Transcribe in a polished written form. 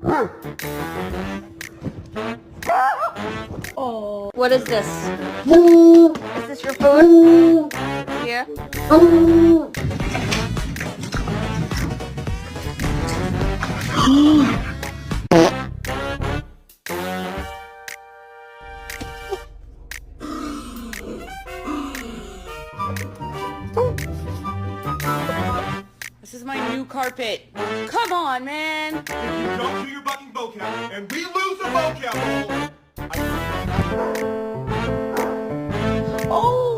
Oh. What is this? Is this your food? Yeah. This is my new carpet. Come on, man. If you don't do your bucking vocab and we lose a vocab bowl, Oh.